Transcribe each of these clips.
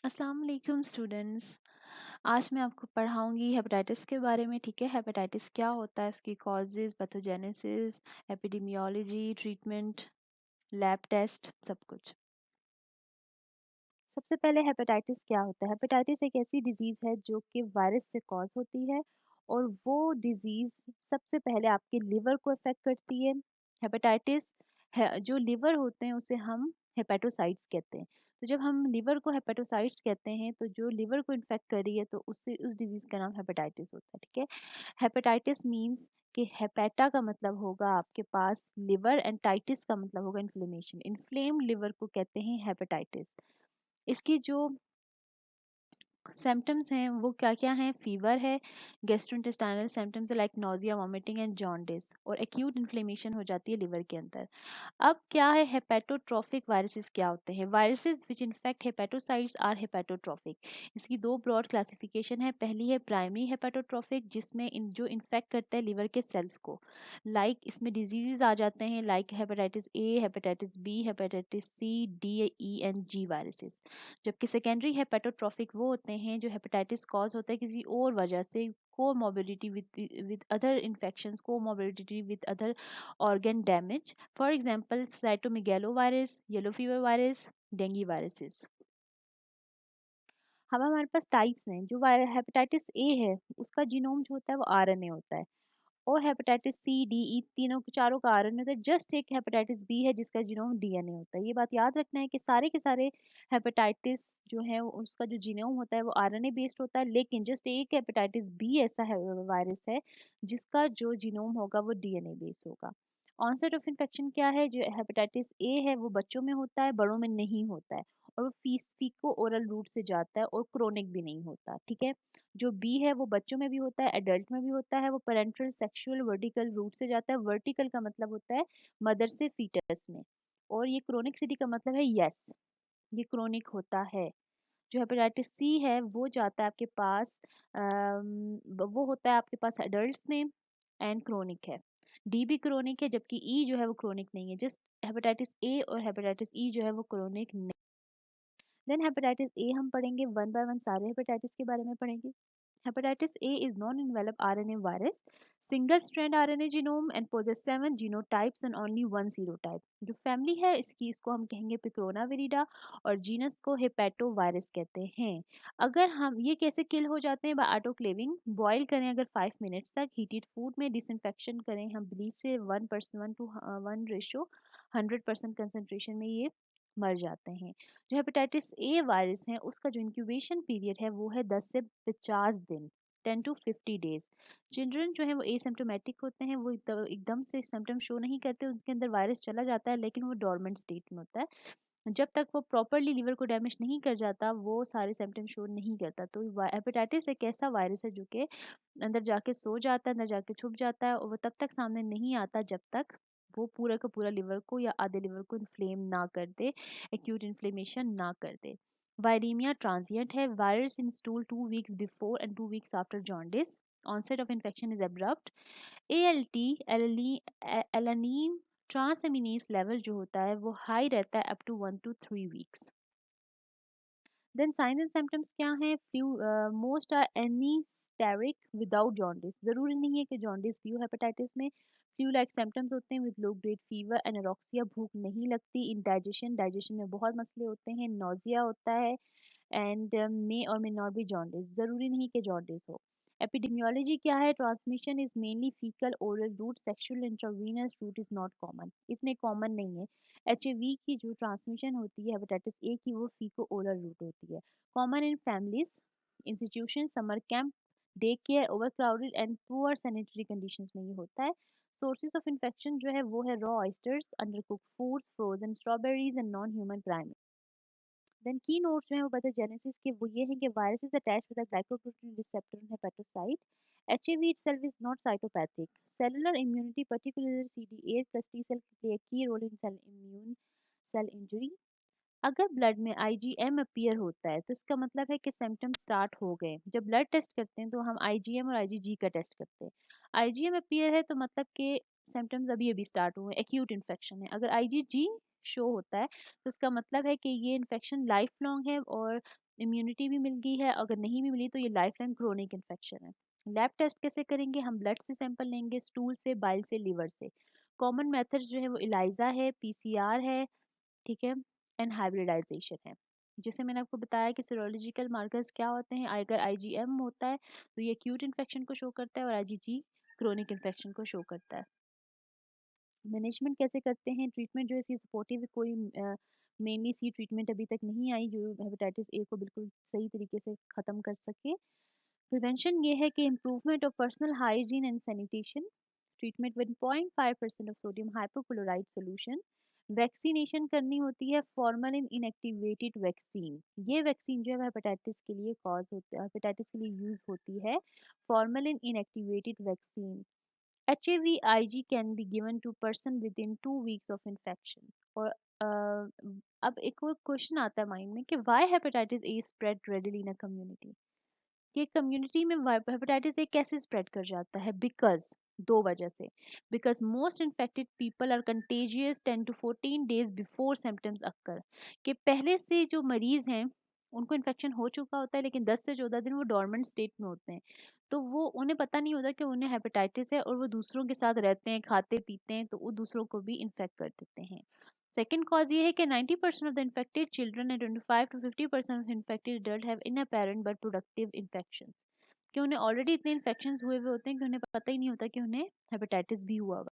अस्सलाम वालेकुम स्टूडेंट्स। आज मैं आपको पढ़ाऊंगी हेपेटाइटिस के बारे में। ठीक है, हेपेटाइटिस क्या होता है, उसकी causes, pathogenesis, epidemiology, treatment, lab test, सब कुछ। सबसे पहले हेपेटाइटिस क्या होता है? हेपेटाइटिस एक ऐसी डिज़ीज़ है जो कि वायरस से कॉज होती है और वो डिज़ीज़ सबसे पहले आपके लिवर को अफेक्ट करती है। हेपेटाइटिस है, जो लिवर होते हैं उसे हम हेपेटोसाइट्स कहते हैं। तो जब हम लिवर को हेपेटोसाइट्स कहते हैं तो जो लिवर को इन्फेक्ट कर रही है तो उससे उस डिज़ीज़ का नाम हेपेटाइटिस होता है। ठीक है, हेपेटाइटिस मीन्स कि हेपेटा का मतलब होगा आपके पास लिवर एंड टाइटिस का मतलब होगा इन्फ्लेमेशन। इन्फ्लेम लिवर को कहते हैं हेपेटाइटिस। इसकी जो सिम्टम्स हैं वो क्या-क्या हैं? फीवर है, गैस्ट्रोइंटेस्टाइनल सिम्टम्स है like nausea, vomiting and jaundice और एक्यूट इन्फ्लेमेशन हो जाती है लिवर के अंदर। अब क्या है हेपेटोट्रोफिक वायरसेस क्या होते हैं? Viruses which infect hepatocytes are hepatotropic. इसकी दो ब्रॉड क्लासिफिकेशन है। पहली है प्राइमरी हेपेटोट्रोफिक जिसमें जो इन्फेक्ट करता है लिवर के सेल्स को। इसमें डिजीजेस आ जाते हैं like hepatitis A, hepatitis B, hepatitis C, D, E and G viruses. जबकि सेकेंडरी हेपेटोट्रोफिक वो होते हैं जो हेपेटाइटिस कॉज होता है किसी और वजह से, comorbidity with other infections, comorbidity with other organ damage, for example cytomegalo virus, yellow fever virus, dengue viruses. अब हमारे पास टाइप्स हैं। जो हेपेटाइटिस ए है उसका जीनोम जो होता है वो आरएनए होता है और हेपेटाइटिस सी, डी, ई तीनों चारों का आरएनए होता है। जस्ट एक हेपेटाइटिस बी है जिसका जीनोम डीएनए होता है। ये बात याद रखना है कि सारे के सारे हेपेटाइटिस जो है उसका जो जीनोम होता है वो आरएनए बेस्ड होता है, लेकिन जस्ट एक हेपेटाइटिस बी ऐसा है वायरस है जिसका जो जीनोम होगा वो डीएनए बेस्ड होगा। ऑनसेट ऑफ इन्फेक्शन क्या है? जो हेपेटाइटिस ए है वो बच्चों में होता है, बड़ों में नहीं होता है और वो फीको ओरल रूट से जाता है और क्रोनिक भी नहीं होता। ठीक है, जो बी है वो बच्चों में भी होता है, एडल्ट में भी होता है। वो पैरेंटल सेक्सुअल वर्टिकल रूट से जाता है। वर्टिकल का मतलब होता है मदर से फीटस में। और ये क्रोनिकसिटी का मतलब है यस, ये क्रोनिक होता है। जो हेपेटाइटिस सी है वो जाता है आपके पास वो होता है आपके पास एडल्ट्स में एंड क्रोनिक है। डी भी क्रोनिक है जबकि ई जो है वो क्रोनिक नहीं है। जस्ट हेपेटाइटिस ए और हेपेटाइटिस ई जो है वो क्रोनिक नहीं। देन हेपेटाइटिस ए हम पढ़ेंगे, वन बाय वन सारे हेपेटाइटिस के बारे में पढ़ेंगे। Hepatitis A is non-enveloped RNA virus, single-strand RNA genome and possess 7 genotypes and only one serotype. जो फैमिली है इसको हम कहेंगे पिक्रोना विरिडा और जीनस को हेपेटोवायरस कहते हैं। अगर हम ये कैसे किल हो जाते हैं? Bye autoclaving. बॉईल करें अगर 5 मिनट्स तक, हीटेड फूड में डिसइंफेक्शन करें हम ब्लीच से 1:1 कंसंट्रेशन में ये मर जाते हैं। जो हेपेटाइटिस ए वायरस है उसका जो इंक्यूबेशन पीरियड है वो है 10 से 50 दिन, 10 to 50 डेज। चिल्ड्रन जो है वो एसिम्प्टोमेटिक होते हैं, वो एकदम से सिम्टम शो नहीं करते, उनके अंदर वायरस चला जाता है लेकिन वो डोरमेंट स्टेट में होता है। जब तक वो प्रॉपरली लिवर को डैमेज नहीं कर जाता वो सारे सिम्टम शो नहीं करता। तो हेपेटाइटिस एक ऐसा वायरस है जो कि अंदर जाके सो जाता है, अंदर जाके छुप जाता है और वो तब तक सामने नहीं आता जब तक वो पूरा का पूरा लिवर को या आधे लिवर को इन्फ्लेम ना कर दे, एक्यूट इन्फ्लेमेशन ना कर दे। वायरीमिया ट्रांजिएंट है, virus in stool 2 weeks before and 2 weeks after jaundice. Onset of infection is abrupt. ALT alanine transaminase level जो होता है वो हाई रहता है up to 1 to 3 weeks. Then signs and symptoms क्या हैं? Flu, most are anicteric without jaundice. ज़रूरी नहीं है कि जॉन्डिस भी हो हेपेटाइटिस में। फ्लू लाइक सिम्टम्स होते हैं with low grade fever, anorexia, भूख नहीं लगती, इंडाइजेशन, डाइजेशन में बहुत मसले होते हैं, नोजिया होता है एंड मे और मे नॉट बी जॉन्डिस। ज़रूरी नहीं कि जॉन्डिस हो। एपिडेमियोलॉजी क्या है? Transmission is mainly faecal oral route, sexual intravenous route is not common, इतने कॉमन नहीं है। एचआईवी की जो ट्रांसमिशन होती है हेपेटाइटिस ए की वो फीको ओरल रूट होती है। Common in families, institution, summer camp, day care, overcrowded and poor sanitary conditions में ये होता है। सोर्सेज ऑफ इन्फेक्शन जो है वो है raw oysters, undercook foods, frozen strawberries and non human primate. Then key notes जो है वो पैथोजेनेसिस के वो ये हैं कि virus is attached with the glycoprotein receptor in hepatocyte. HIV itself is not psychopathic. Cellular immunity, particularly CD8 plus T cells, play a key role in immune cell injury. अगर blood में IgM appear होता है तो इसका मतलब है कि symptoms start हो गए। जब ब्लड टेस्ट करते हैं तो हम आईजीएम और आईजीजी का टेस्ट करते हैं। आईजीएम अपीयर है तो मतलब कि सिम्टम्स अभी अभी स्टार्ट हुए, एक्यूट इन्फेक्शन है। अगर आईजीजी शो होता है तो इसका मतलब है कि ये इन्फेक्शन लाइफ लॉन्ग है और इम्यूनिटी भी मिल गई है, अगर नहीं भी मिली तो ये लाइफ टाइम क्रोनिक इन्फेक्शन है। लैब टेस्ट कैसे करेंगे? हम ब्लड से सैंपल लेंगे, स्टूल से, बाइल से, लिवर से। कॉमन मेथड जो है वो इलाइजा है, पीसीआर है, ठीक है, एंड हाइब्रिडाइजेशन है। जैसे मैंने आपको बताया कि सीरोलॉजिकल मार्कर्स क्या होते हैं, अगर आईजीएम होता है तो ये एक्यूट इन्फेक्शन को शो करता है और आईजीजी क्रोनिक इन्फेक्शन को शो करता है। मैनेजमेंट कैसे करते हैं? ट्रीटमेंट जो है इसकी सपोर्टिव, कोई मेनली सी ट्रीटमेंट अभी तक नहीं आई जो हेपेटाइटिस ए को बिल्कुल सही तरीके से ख़त्म कर सके। प्रिवेंशन ये है कि improvement of personal hygiene and sanitation, treatment with 0.5% of sodium hypochloride solution. Vaccination करनी होती है, फॉर्मलिन इनएक्टिवेटेड वैक्सीन। ये वैक्सीन जो है हेपेटाइटिस के लिए कॉज होता है, हेपेटाइटिस के लिए यूज़ होती है, formalin inactivated vaccine. HAV-IG can be given to person within 2 weeks of infection. और अब एक और क्वेश्चन आता है माइंड में कि why hepatitis A spread readily in a community, कि कम्युनिटी में हेपेटाइटिस ए कैसे स्प्रेड कर जाता है? बिकॉज दो वजह से। Because most infected people are contagious 10 to 14 days before symptoms occur, कि पहले से जो मरीज हैं उनको इन्फेक्शन हो चुका होता है लेकिन 10 से 14 दिन वो डोरमेंट स्टेट में होते हैं, तो वो उन्हें पता नहीं होता कि उन्हें हेपेटाइटिस है और वो दूसरों के साथ रहते हैं, खाते पीते हैं, तो वो दूसरों को भी इन्फेक्ट कर देते हैं। सेकेंड कॉज ये है कि 90% of the infected children and 25 to 50% of infected adult have inapparent but productive infections, कि उन्हें ऑलरेडी इतने इन्फेक्शंस हुए हुए होते हैं कि उन्हें पता ही नहीं होता कि उन्हें हेपेटाइटिस भी हुआ हुआ।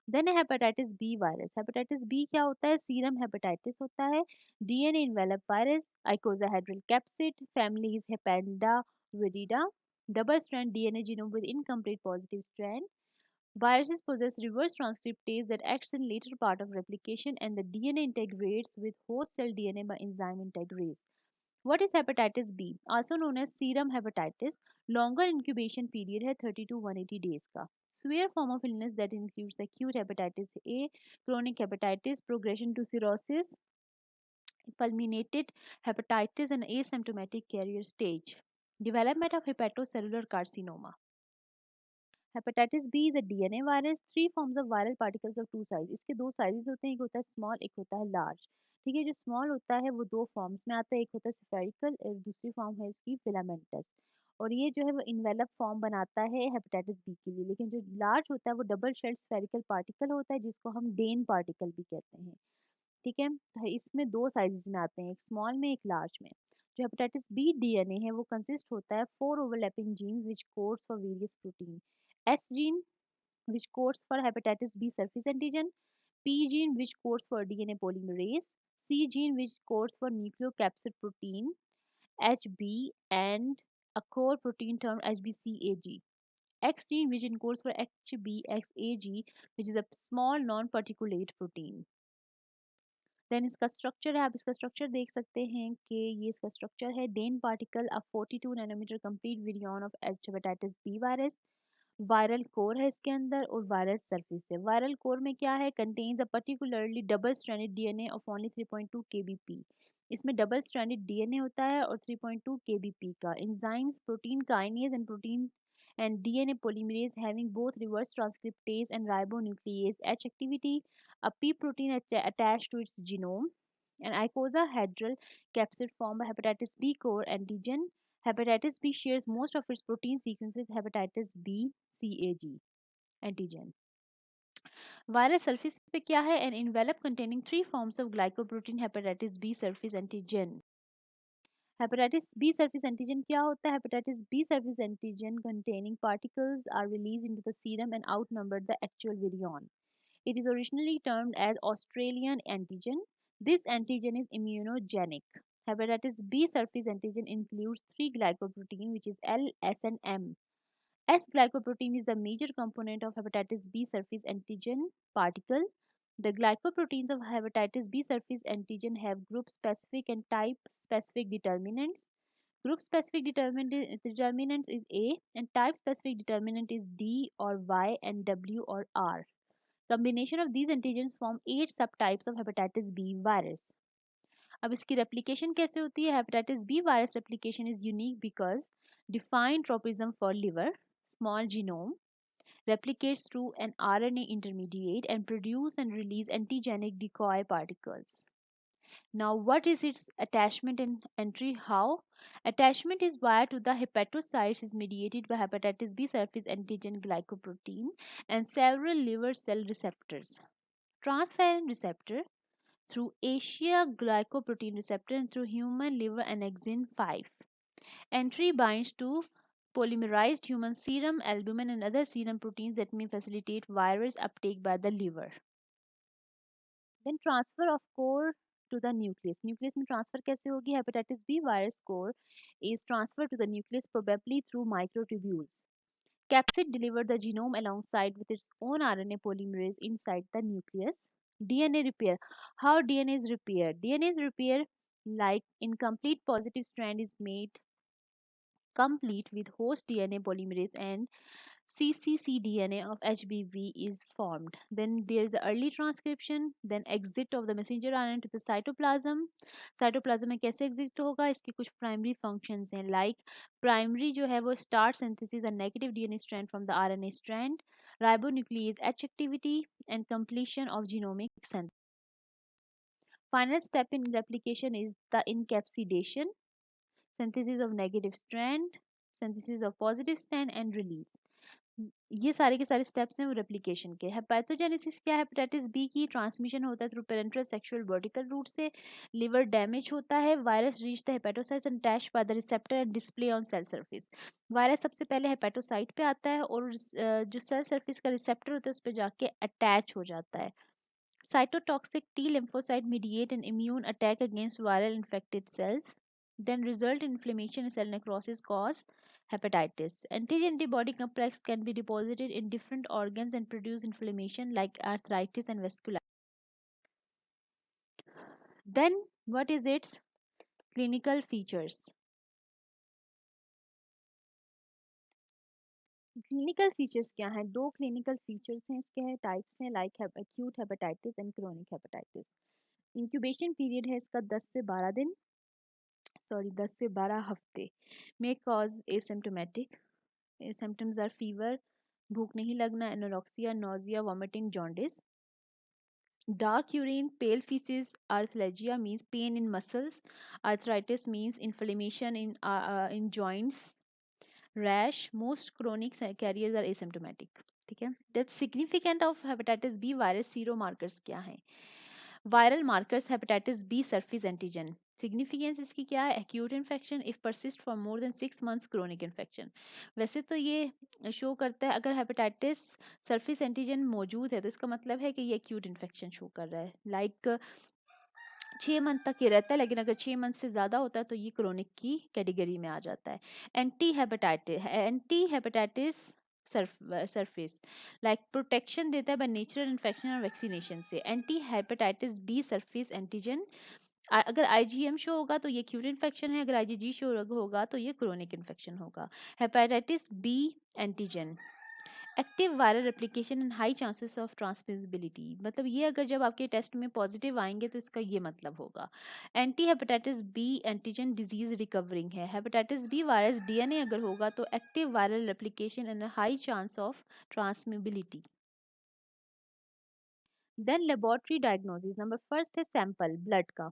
Then hepatitis B virus. Hepatitis B क्या होता है? सीरम हेपेटाइटिस होता है, DNA envelope virus, icosahedral capsid, family is hepadnaviridae, double strand DNA genome with incomplete positive strand. Viruses possess reverse transcriptase that acts in later part of replication, and the DNA integrates with host cell DNA by enzyme integrase. What is hepatitis B? Also known as serum hepatitis. Longer incubation period है 30 to 180 days का. Severe form of illness that includes acute hepatitis A, chronic hepatitis, progression to cirrhosis, fulminated hepatitis, and asymptomatic carrier stage. Development of hepatocellular carcinoma. Hepatitis B is a DNA virus, three forms of viral particles of two size. इसके दो sizes होते हैं, एक होता है small, एक होता है लार्ज। ठीक है, जो स्मॉल होता है वो दो फॉर्म्स में आता है, एक होता है स्फेरिकल और दूसरी फॉर्म है उसकी फिलामेंटस। और ये जो है वो इन्वेलप फॉर्म बनाता है हेपेटाइटिस बी के लिए। लेकिन जो लार्ज होता है वो डबल शेल्ड स्फेरिकल पार्टिकल होता है जिसको हम डेन पार्टिकल भी कहते हैं। ठीक है, तो इसमें दो साइजेस में आते हैं, एक स्मॉल में, एक लार्ज में। जो हेपेटाइटिस बी डीएनए है वो कंसिस्ट होता है four overlapping jeans which codes for various protein. S gene which codes for hepatitis B surface antigen, P gene which codes for DNA polymerase, C gene which codes for nucleocapsid protein HB and a core protein termed HBCAG. X gene which encodes for HBXAG which is a small non-particulate protein. Then इसका structure है, आप इसका structure देख सकते हैं कि ये इसका स्ट्रक्चर है, Dane particle a 42 nanometre complete virion of hepatitis B virus. Viral core है इसके अंदर और वायरल सरफेस है। वायरल कोर में क्या है? Contains a particularly double stranded DNA of only 3.2 KBP. इसमें डबल स्ट्रैंडेड डीएनए होता है और 3.2 केबीपी का। Enzymes, protein kinase and protein and DNA polymerase having both reverse transcriptase and ribonuclease H activity, a P protein attached to its genome, an icosahedral capsid formed by hepatitis B core antigen. Hepatitis B shares most of its protein sequence with hepatitis B CAG antigen. Virus surface पे क्या है? An envelope containing three forms of glycoprotein hepatitis B surface antigen. Hepatitis B surface antigen क्या होता है? Hepatitis B surface antigen containing particles are released into the serum and outnumber the actual virion. It is originally termed as Australian antigen. This antigen is immunogenic. Hepatitis B surface antigen includes three glycoprotein which is L, S and M. S-glycoprotein is the major component of hepatitis B surface antigen particle. The glycoproteins of hepatitis B surface antigen have group-specific and type-specific determinants. Group-specific determinants is A and type-specific determinant is D or Y and W or R. Combination of these antigens form 8 subtypes of hepatitis B virus. अब इसकी replication कैसे होती है? Hepatitis B virus replication is unique because defined tropism for liver, small genome, replicates through an RNA intermediate and produce and release antigenic decoy particles. Now, what is its attachment and entry? How? Attachment is wired to the hepatocytes, is mediated by hepatitis B surface antigen glycoprotein and several liver cell receptors. Transferrin receptor through Asia glycoprotein receptor and through human liver annexin 5. Entry binds to polymerized human serum, albumin, and other serum proteins that may facilitate virus uptake by the liver. Then transfer of core to the nucleus. Nucleus में transfer कैसे होगी? Hepatitis B virus core is transferred to the nucleus probably through microtubules. Capsid delivered the genome alongside with its own RNA polymerase inside the nucleus. DNA repair. How DNA is repaired? DNA is repaired like incomplete positive strand is made complete with host DNA polymerase and cccDNA of HBV is formed. Then there is early transcription, then exit of the messenger RNA to the cytoplasm. Cytoplasm में कैसे exit होगा? इसके कुछ primary functions हैं, like primary जो है वो start synthesis and negative DNA strand from the RNA strand, ribonuclease H activity and completion of genomic synthesis. Final step in replication is the encapsulation, synthesis of negative strand, synthesis of positive strand and release. ये सारे के सारे steps हैं वो replication के। हेपेथोजेनेसिस क्या है? Hepatitis B की ट्रांसमिशन होता है through parental sexual vertical route से। लिवर डैमेज होता है, virus reach the hepatocytes and attach by the receptor and display on cell surface. Virus सबसे पहले हेपेटोसाइट पे आता है और जो सेल सरफेस का रिसेप्टर होता है उस पर जाके अटैच हो जाता है। Cytotoxic T lymphocyte mediate an immune attack against viral infected cells, then result in inflammation and cell necrosis cause hepatitis. Anti-antibody complex can be deposited in different organs and produce inflammation like arthritis and vasculitis. Then what is its clinical features? Clinical features क्या हैं? दो clinical features हैं इसके, है types हैं, like acute hepatitis and chronic hepatitis. Incubation period है इसका 10 से 12 हफ्ते। May cause asymptomatic, symptoms are fever, भूख नहीं लगना, anorexia, nausea, vomiting, jaundice. Dark urine, pale feces, arthalgia means pain in muscles, arthritis means inflammation in joints, rash. Most chronic carriers are asymptomatic. ठीक है, that significant of hepatitis B virus sero markers क्या हैं? Viral markers hepatitis B surface antigen. Significance इसकी क्या है? Acute infection if persist for more than 6 months, chronic infection. वैसे तो ये शो करता है अगर हेपेटाइटिस सरफेस एंटीजन मौजूद है तो इसका मतलब है कि ये एक्यूट इन्फेक्शन शो कर रहा है, लाइक 6 मंथ तक ये रहता है, लेकिन अगर 6 मंथ से ज़्यादा होता है तो ये क्रोनिक की कैटेगरी में आ जाता है। Anti hepatitis surface like protection देता है बाय नेचुरल इन्फेक्शन और वैक्सीनेशन से। Anti hepatitis B surface antigen, अगर आईजीएम शो होगा तो ये एक्यूट इन्फेक्शन है, अगर आईजीजी शो होगा तो ये क्रोनिक इन्फेक्शन होगा। Hepatitis B antigen, active viral replication and high chances of transmissibility, मतलब ये अगर जब आपके टेस्ट में पॉजिटिव आएंगे तो इसका ये मतलब होगा। Anti hepatitis B antigen disease recovering है। हेपेटाइटिस बी वायरस डीएनए अगर होगा तो active viral replication and high chance of transmissibility. Then laboratory diagnosis, number first है सैंपल ब्लड का,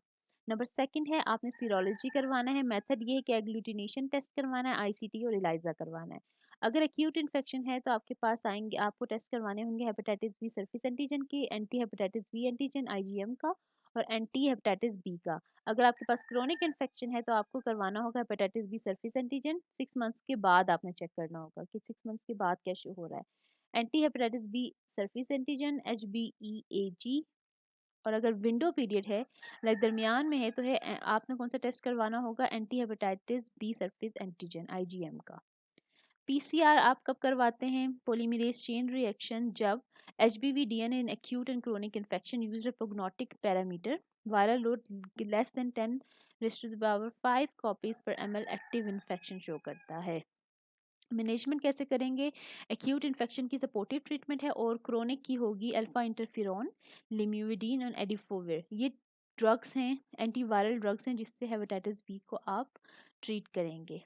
नंबर सेकंड है आपने सीरोलॉजी करवाना है, मेथड ये है कि एग्लूटिनेशन टेस्ट करवाना है, आईसीटी और इलाइजा करवाना है। अगर एक्यूट इन्फेक्शन है तो आपके पास आएंगे, आपको टेस्ट करवाने होंगे हेपेटाइटिस बी सरफेस एंटीजन के, anti hepatitis B antigen IgM का और एंटी हेपेटाइटिस बी का। अगर आपके पास क्रोनिक इन्फेक्शन है तो आपको करवाना होगा hepatitis B surface antigen, 6 months के बाद आपने चेक करना होगा कि 6 मंथ्स के बाद क्या शो हो रहा है। Anti hepatitis B surface antigen HBeAg, और अगर विंडो पीरियड है लाइक दरमियान में है तो है आपने कौन सा टेस्ट करवाना होगा? Anti hepatitis B surface antigen IgM का। पीसीआर आप कब करवाते हैं? पॉलीमरेज चेन रिएक्शन, जब HBV DNA in acute and chronic infection used a prognostic parameter, viral load less than 10⁵ copies per ml active infection show करता है। Management कैसे करेंगे? एक्यूट इन्फेक्शन की सपोर्टिव ट्रीटमेंट है और क्रोनिक की होगी अल्फा इंटरफेरॉन, लिम्यूडिन और एडिफोविर। ये ड्रग्स हैं, एंटीवायरल ड्रग्स हैं जिससे हेपेटाइटिस बी को आप ट्रीट करेंगे।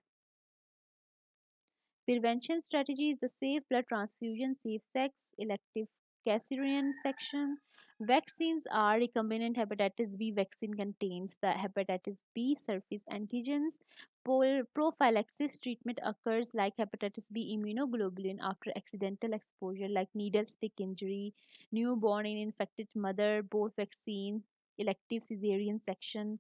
Prevention strategies, the safe blood transfusion, safe sex, elective caesarean section, Vaccines are recombinant hepatitis B vaccine contains the hepatitis B surface antigens. Prophylaxis treatment occurs like hepatitis B immunoglobulin after accidental exposure like needle stick injury, newborn in infected mother, both vaccine, elective cesarean section.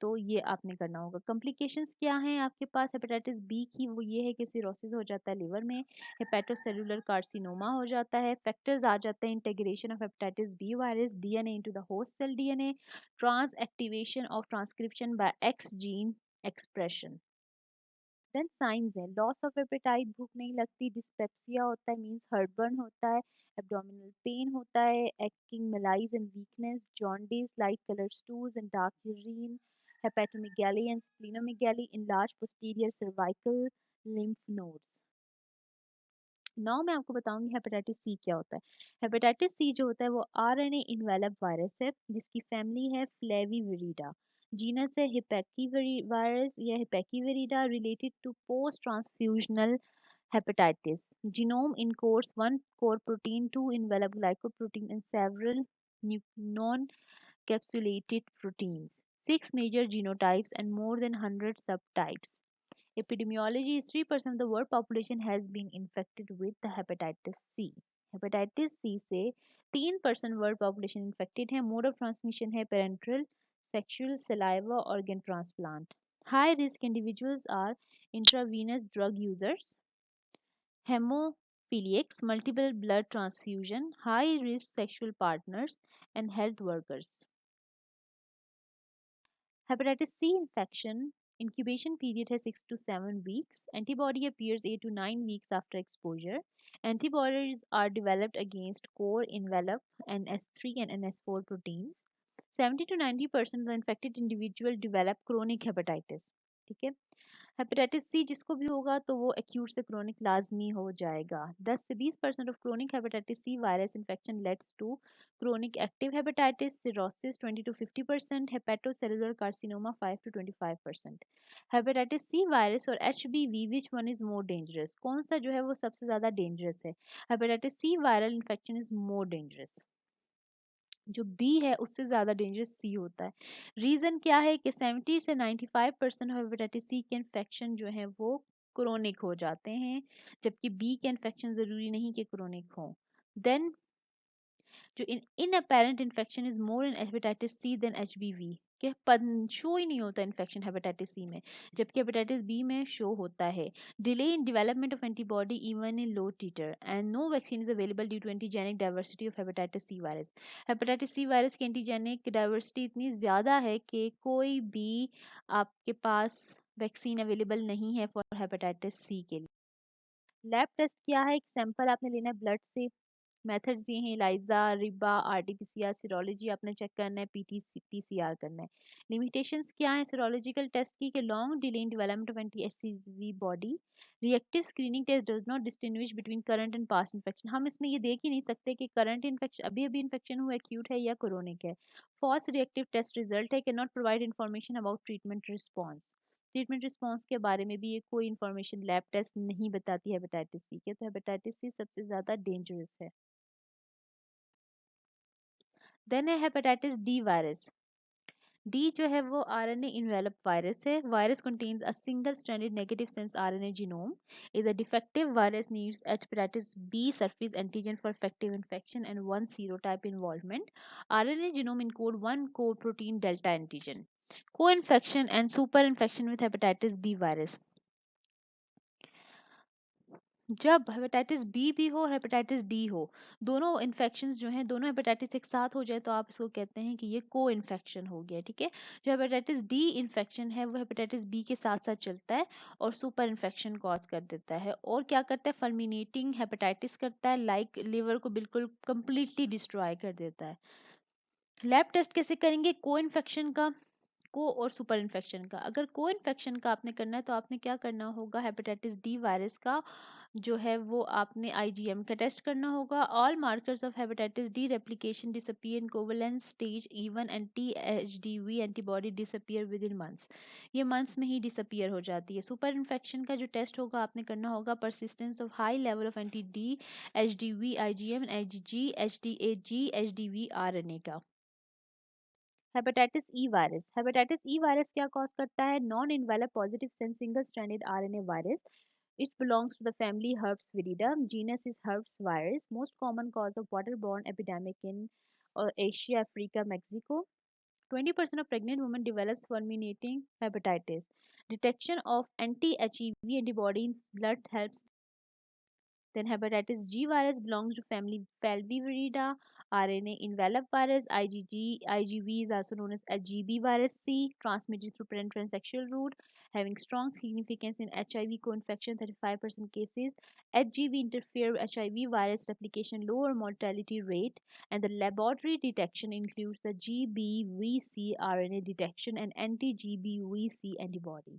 तो ये आपने करना होगा। Complications क्या हैं आपके पास hepatitis B की? वो ये है कि सिरोसिस हो जाता है लिवर में, हेपेटोसेलुलर कार्सिनोमा हो जाता है, फैक्टर्स आ जाते हैं integration of hepatitis B virus DNA into the host cell DNA, trans activation of transcription by X gene expression. Then signs है, लॉस ऑफ एपेटाइट, भूख नहीं लगती, डिस्पेप्सिया होता है मींस हर्टबर्न होता है, एब्डोमिनल पेन होता है, acting malaise and weakness, jaundice, light colour stools and dark urine, hepatomegaly and splenomegaly, enlarged posterior cervical lymph nodes। Now मैं आपको बताऊंगी हेपेटाइटिस सी क्या होता है। हेपेटाइटिस सी जो होता है वो आरएनए इन्वेलप वायरस है जिसकी फैमिली है फ्लेविविरिडा, जीनस है वायरस या हिपेकीविरिडा, related to post transfusional hepatitis. Genome encodes one core protein, two enveloped glycoprotein, and several non-capsulated proteins. Six major genotypes and more than 100 subtypes. Epidemiology is 3% of the world population has been infected with the hepatitis C. Hepatitis C से 3% world population infected है। Mode of transmission है parenteral, sexual, saliva, organ transplant. High risk individuals are intravenous drug users, hemophiliacs, multiple blood transfusion, high risk sexual partners, and health workers. Hepatitis C infection incubation period has 6 to 7 weeks. Antibody appears 8 to 9 weeks after exposure. Antibodies are developed against core envelope and S3 and NS4 proteins. 70 to 90% of the infected individual develop chronic hepatitis. ठीक है, hepatitis सी जिसको भी होगा तो वो acute से chronic लाजमी हो जाएगा। 10 से 20% of chronic hepatitis C virus infection leads to chronic active hepatitis, cirrhosis 20 to 50%, hepatocellular carcinoma 5 to 25%। Hepatitis C virus और HBV which one is more dangerous? कौन सा जो है वो सबसे ज़्यादा डेंजरस है? Hepatitis C viral infection is more dangerous. जो बी है उससे ज़्यादा डेंजरस सी होता है। रीज़न क्या है कि 70 से 95% हेपेटाइटिस सी के इन्फेक्शन जो है वो क्रोनिक हो जाते हैं, जबकि बी के इन्फेक्शन ज़रूरी नहीं कि क्रोनिक हो। देन जो in apparent infection is more in hepatitis C than HBV के शो ही नहीं होता इन्फेक्शन हेपेटाइटिस सी में, जबकि हेपेटाइटिस बी में शो होता है। Delay in development of antibody even in low titre and no vaccine is available due to antigenic diversity of hepatitis C virus. Hepatitis C virus की antigenic diversity इतनी ज़्यादा है कि कोई भी आपके पास वैक्सीन अवेलेबल नहीं है फॉर हेपेटाइटिस सी के लिए। लैब टेस्ट क्या है? एक सैंपल आपने लेना है ब्लड से। मेथड्स ये हैं, इलाइजा, रिबा, आरटीपीसीआर, सीरोलॉजी आपने चेक करना है, पीटीसी पीसीआर करना है। लिमिटेशंस क्या है सीरोलॉजिकल टेस्ट की? कि long delay in development of anti HCV body, reactive screening test does not distinguish between current and past infection. हम इसमें ये देख ही नहीं सकते कि करंट इन्फेक्शन अभी अभी इन्फेक्शन हुआ एक्यूट है या क्रोनिक है। फॉल्स रिएक्टिव टेस्ट रिजल्ट है कि not provide information about treatment response. Treatment response के बारे में भी ये कोई इन्फॉर्मेशन लैब टेस्ट नहीं बताती है हेपेटाइटिस सी के। तो हेपेटाइटिस सी सबसे ज़्यादा डेंजरस है। देन है हेपेटाइटिस डी वायरस। डी जो है वो आरएनए इन्वेलप वायरस है। Virus contains a single stranded negative sense RNA genome, is a defective virus, needs hepatitis B surface antigen for effective infection and one serotype involvement. RNA genome encode one core protein delta antigen. Co-infection and super infection with hepatitis B virus. जब hepatitis B भी हो और hepatitis D हो, दोनों infections जो हैं, दोनों hepatitis एक साथ हो जाए तो आप इसको कहते हैं कि ये को इन्फेक्शन हो गया। ठीक है, जो हेपेटाइटिस डी इन्फेक्शन है वो हेपेटाइटिस बी के साथ साथ चलता है और सुपर इन्फेक्शन कॉज कर देता है। और क्या करता है? फल्मिनेटिंग हेपेटाइटिस करता है, लाइक लिवर को बिल्कुल कंप्लीटली डिस्ट्रॉय कर देता है। लैब टेस्ट कैसे करेंगे को इन्फेक्शन का? को और सुपर इन्फेक्शन का। अगर को इन्फेक्शन का आपने करना है तो आपने क्या करना होगा, हेपेटाइटिस डी वायरस का जो है वो आपने आईजीएम का टेस्ट करना होगा। All markers of hepatitis D replication disappear in convalescent stage, even anti HDV antibody disappear within months. ये मंथ्स में ही डिसअपीयर हो जाती है। सुपर इन्फेक्शन का जो टेस्ट होगा आपने करना होगा persistence of high level of anti D, HDV, IgM, IgG, एचडीएजी, एचडीवी आरएनए का। Hepatitis E virus. Hepatitis E virus क्या कॉज करता है? Non envelope positive sense single stranded RNA virus. It belongs to the family Herpesviridae. Genus is Herpes virus. Most common cause of waterborne epidemic in Asia, Africa, Mexico. 20% of pregnant women develops fulminating hepatitis. Detection of anti-HEV antibody in blood helps. Then hepatitis G virus belongs to family Falciparuda. RNA enveloped virus IgG. IgV is also known as HGB virus C, transmitted through parenteral sexual route, having strong significance in HIV co-infection 35% cases. HGV interfere with HIV virus replication, lower mortality rate, and the laboratory detection includes the GBVC RNA detection and anti-GBVC antibody.